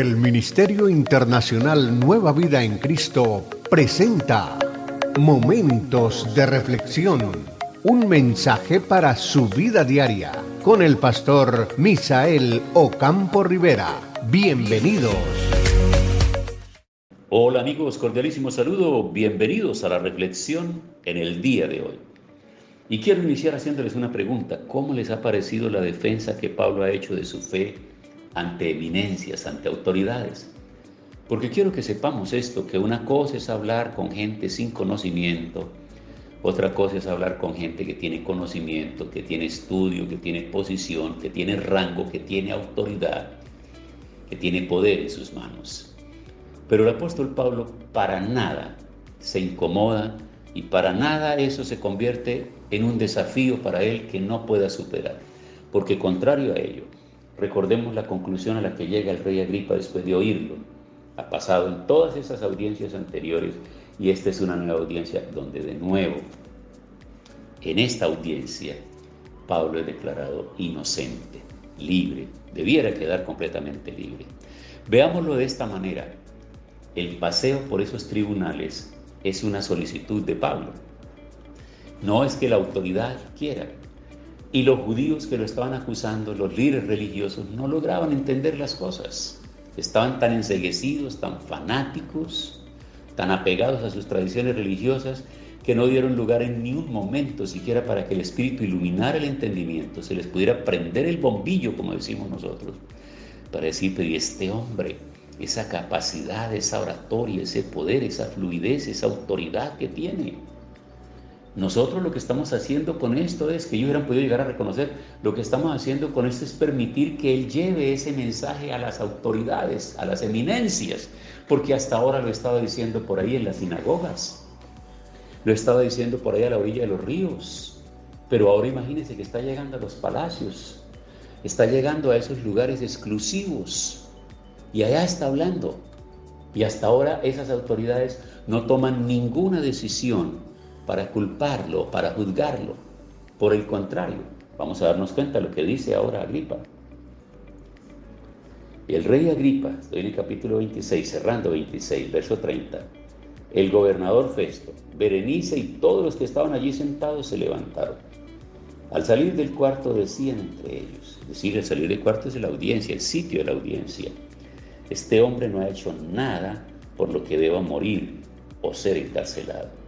El Ministerio Internacional Nueva Vida en Cristo presenta Momentos de Reflexión, un mensaje para su vida diaria, con el pastor Misael Ocampo Rivera. Bienvenidos. Hola amigos, cordialísimo saludo, bienvenidos a la reflexión en el día de hoy. Y quiero iniciar haciéndoles una pregunta: ¿cómo les ha parecido la defensa que Pablo ha hecho de su fe ante eminencias, ante autoridades? Porque quiero que sepamos esto, que una cosa es hablar con gente sin conocimiento, otra cosa es hablar con gente que tiene conocimiento, que tiene estudio, que tiene posición, que tiene rango, que tiene autoridad, que tiene poder en sus manos. Pero el apóstol Pablo para nada se incomoda y para nada eso se convierte en un desafío para él que no pueda superar. Porque contrario a ello, recordemos la conclusión a la que llega el rey Agripa después de oírlo. Ha pasado en todas esas audiencias anteriores y esta es una nueva audiencia donde de nuevo, en esta audiencia, Pablo es declarado inocente, libre, debiera quedar completamente libre. Veámoslo de esta manera: el paseo por esos tribunales es una solicitud de Pablo. No es que la autoridad quiera. Y los judíos que lo estaban acusando, los líderes religiosos, no lograban entender las cosas. Estaban tan enceguecidos, tan fanáticos, tan apegados a sus tradiciones religiosas, que no dieron lugar en ni un momento siquiera para que el Espíritu iluminara el entendimiento, se les pudiera prender el bombillo, como decimos nosotros, para decir: pero ¿y este hombre? Esa capacidad, esa oratoria, ese poder, esa fluidez, esa autoridad que tiene. Nosotros lo que estamos haciendo con esto es que ellos hubieran podido llegar a reconocer, lo que estamos haciendo con esto es permitir que él lleve ese mensaje a las autoridades, a las eminencias, porque hasta ahora lo estaba diciendo por ahí en las sinagogas, lo estaba diciendo por ahí a la orilla de los ríos, pero ahora imagínense que está llegando a los palacios, está llegando a esos lugares exclusivos, y allá está hablando. Y hasta ahora esas autoridades no toman ninguna decisión para culparlo, para juzgarlo. Por el contrario, vamos a darnos cuenta de lo que dice ahora Agripa. El rey Agripa, estoy en el capítulo 26, cerrando 26, verso 30. El gobernador Festo, Berenice y todos los que estaban allí sentados se levantaron. Al salir del cuarto decían entre ellos, es decir, el salir del cuarto es de la audiencia, el sitio de la audiencia: este hombre no ha hecho nada por lo que deba morir o ser encarcelado.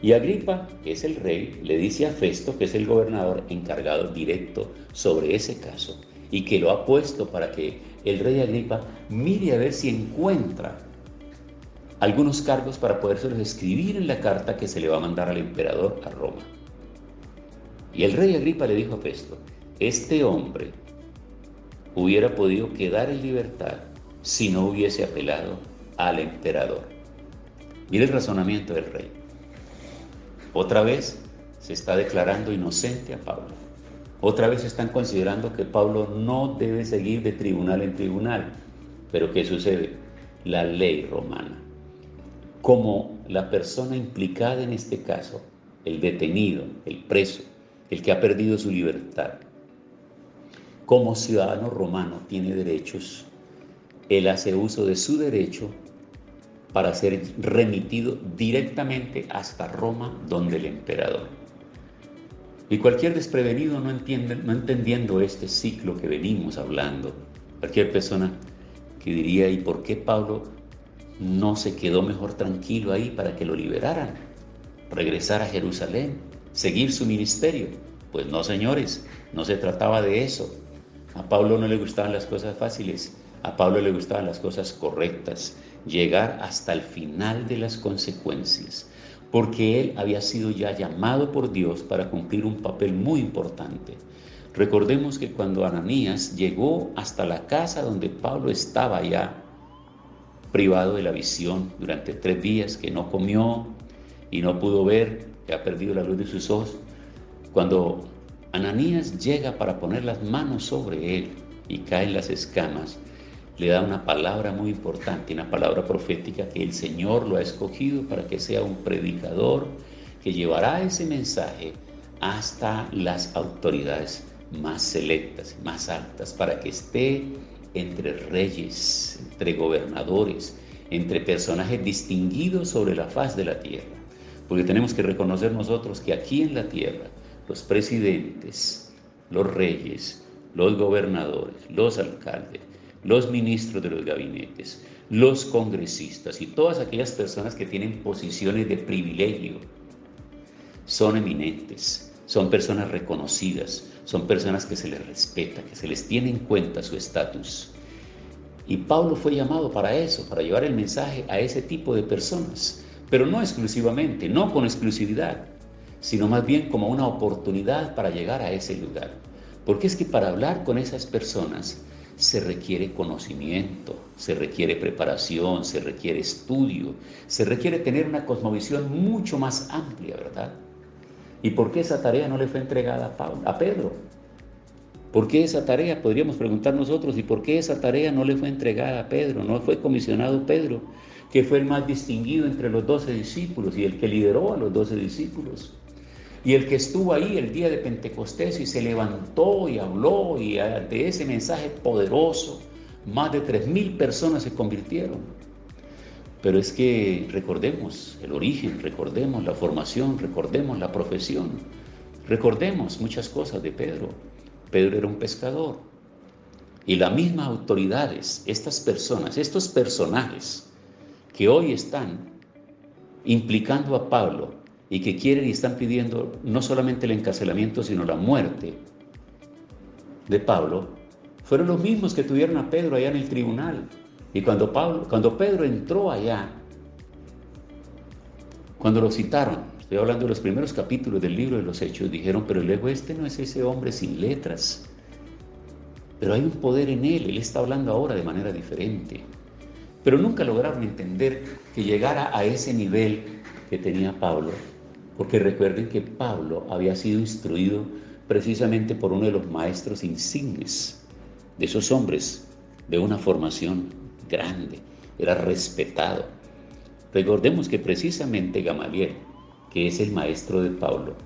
Y Agripa, que es el rey, le dice a Festo, que es el gobernador encargado directo sobre ese caso, y que lo ha puesto para que el rey Agripa mire a ver si encuentra algunos cargos para podérselos escribir en la carta que se le va a mandar al emperador a Roma. Y el rey Agripa le dijo a Festo: este hombre hubiera podido quedar en libertad si no hubiese apelado al emperador. Mire el razonamiento del rey. Otra vez se está declarando inocente a Pablo. Otra vez están considerando que Pablo no debe seguir de tribunal en tribunal. Pero ¿qué sucede? La ley romana, como la persona implicada en este caso, el detenido, el preso, el que ha perdido su libertad, como ciudadano romano tiene derechos, él hace uso de su derecho para ser remitido directamente hasta Roma, donde el emperador. Y cualquier desprevenido no entendiendo este ciclo que venimos hablando, cualquier persona que diría: ¿y por qué Pablo no se quedó mejor tranquilo ahí para que lo liberaran? Regresar a Jerusalén, seguir su ministerio. Pues no, señores, no se trataba de eso. A Pablo no le gustaban las cosas fáciles, a Pablo le gustaban las cosas correctas, llegar hasta el final de las consecuencias, porque él había sido ya llamado por Dios para cumplir un papel muy importante. Recordemos que cuando Ananías llegó hasta la casa donde Pablo estaba ya privado de la visión durante 3 días, que no comió y no pudo ver, que ha perdido la luz de sus ojos, cuando Ananías llega para poner las manos sobre él y caen las escamas, le da una palabra muy importante, una palabra profética, que el Señor lo ha escogido para que sea un predicador que llevará ese mensaje hasta las autoridades más selectas, más altas, para que esté entre reyes, entre gobernadores, entre personajes distinguidos sobre la faz de la tierra. Porque tenemos que reconocer nosotros que aquí en la tierra, los presidentes, los reyes, los gobernadores, los alcaldes, los ministros de los gabinetes, los congresistas y todas aquellas personas que tienen posiciones de privilegio, son eminentes, son personas reconocidas, son personas que se les respeta, que se les tiene en cuenta su estatus. Y Pablo fue llamado para eso, para llevar el mensaje a ese tipo de personas, pero no exclusivamente, no con exclusividad, sino más bien como una oportunidad para llegar a ese lugar. Porque es que para hablar con esas personas se requiere conocimiento, se requiere preparación, se requiere estudio, se requiere tener una cosmovisión mucho más amplia, ¿verdad? ¿Y por qué esa tarea no le fue entregada a Pedro? ¿Por qué esa tarea? Podríamos preguntar nosotros, ¿y por qué esa tarea no le fue entregada a Pedro? No fue comisionado Pedro, que fue el más distinguido entre los 12 discípulos y el que lideró a los 12 discípulos. Y el que estuvo ahí el día de Pentecostés y se levantó y habló y de ese mensaje poderoso, más de 3,000 personas se convirtieron. Pero es que recordemos el origen, recordemos la formación, recordemos la profesión, recordemos muchas cosas de Pedro. Pedro era un pescador. Y las mismas autoridades, estas personas, estos personajes que hoy están implicando a Pablo y que quieren y están pidiendo no solamente el encarcelamiento, sino la muerte de Pablo, fueron los mismos que tuvieron a Pedro allá en el tribunal. Y cuando Pedro entró allá, cuando lo citaron, estoy hablando de los primeros capítulos del libro de los Hechos, dijeron, pero luego este no es ese hombre sin letras, pero hay un poder en él está hablando ahora de manera diferente. Pero nunca lograron entender que llegara a ese nivel que tenía Pablo, porque recuerden que Pablo había sido instruido precisamente por uno de los maestros insignes de esos hombres de una formación grande, era respetado. Recordemos que precisamente Gamaliel, que es el maestro de Pablo,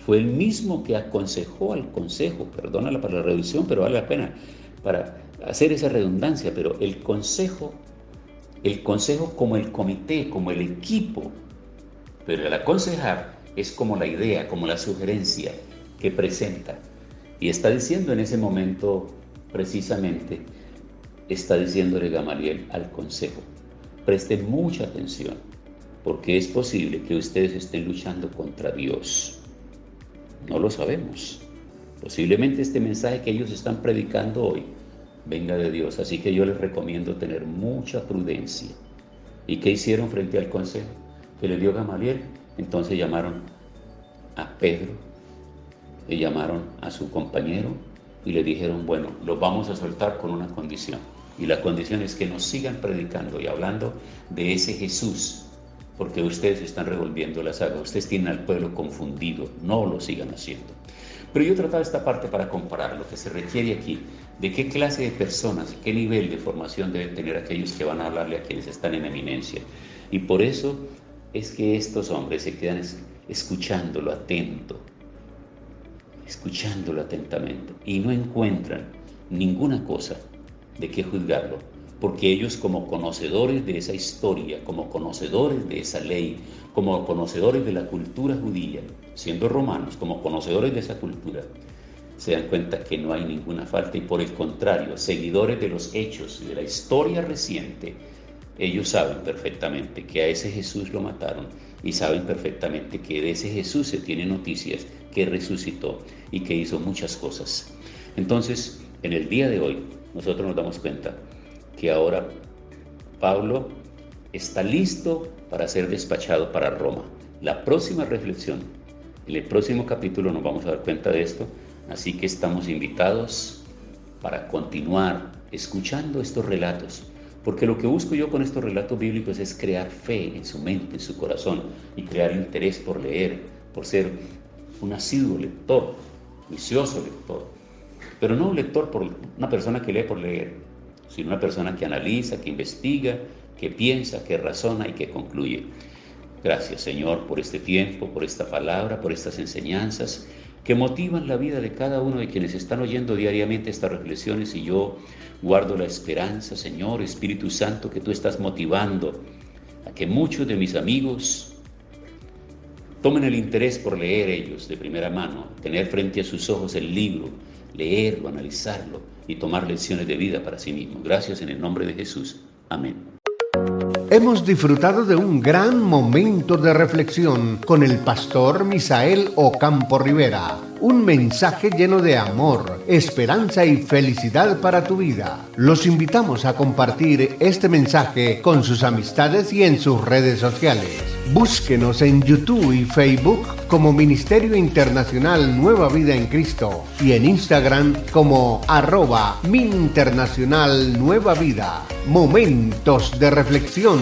fue el mismo que aconsejó al consejo, perdónala para la reducción, pero vale la pena para hacer esa redundancia, pero el consejo como el comité, como el equipo, pero el aconsejar es como la idea, como la sugerencia que presenta. Y está diciendo en ese momento, precisamente, está diciéndole Gamaliel al consejo, presten mucha atención, porque es posible que ustedes estén luchando contra Dios. No lo sabemos. Posiblemente este mensaje que ellos están predicando hoy venga de Dios, así que yo les recomiendo tener mucha prudencia. ¿Y qué hicieron frente al consejo que le dio Gamaliel? Entonces llamaron a Pedro, le llamaron a su compañero y le dijeron, bueno, los vamos a soltar con una condición. Y la condición es que nos sigan predicando y hablando de ese Jesús, porque ustedes están revolviendo las aguas, ustedes tienen al pueblo confundido, no lo sigan haciendo. Pero yo trataba esta parte para comparar lo que se requiere aquí, de qué clase de personas, qué nivel de formación deben tener aquellos que van a hablarle a quienes están en eminencia. Y por eso es que estos hombres se quedan escuchándolo atentamente, y no encuentran ninguna cosa de qué juzgarlo, porque ellos, como conocedores de esa historia, como conocedores de esa ley, como conocedores de la cultura judía, siendo romanos, como conocedores de esa cultura, se dan cuenta que no hay ninguna falta, y por el contrario, seguidores de los hechos y de la historia reciente, ellos saben perfectamente que a ese Jesús lo mataron, y saben perfectamente que de ese Jesús se tiene noticias, que resucitó y que hizo muchas cosas. Entonces, en el día de hoy, nosotros nos damos cuenta que ahora Pablo está listo para ser despachado para Roma. La próxima reflexión, en el próximo capítulo nos vamos a dar cuenta de esto, así que estamos invitados para continuar escuchando estos relatos, porque lo que busco yo con estos relatos bíblicos es crear fe en su mente, en su corazón, y crear interés por leer, por ser un asiduo lector, vicioso lector, pero no un lector, por una persona que lee por leer, sino una persona que analiza, que investiga, que piensa, que razona y que concluye. Gracias, Señor, por este tiempo, por esta palabra, por estas enseñanzas, que motivan la vida de cada uno de quienes están oyendo diariamente estas reflexiones, y yo guardo la esperanza, Señor, Espíritu Santo, que tú estás motivando a que muchos de mis amigos tomen el interés por leer ellos de primera mano, tener frente a sus ojos el libro, leerlo, analizarlo y tomar lecciones de vida para sí mismos. Gracias en el nombre de Jesús. Amén. Hemos disfrutado de un gran momento de reflexión con el pastor Misael Ocampo Rivera. Un mensaje lleno de amor, esperanza y felicidad para tu vida. Los invitamos a compartir este mensaje con sus amistades y en sus redes sociales. Búsquenos en YouTube y Facebook como Ministerio Internacional Nueva Vida en Cristo y en Instagram como @MinInternacional Nueva Vida. Momentos de reflexión.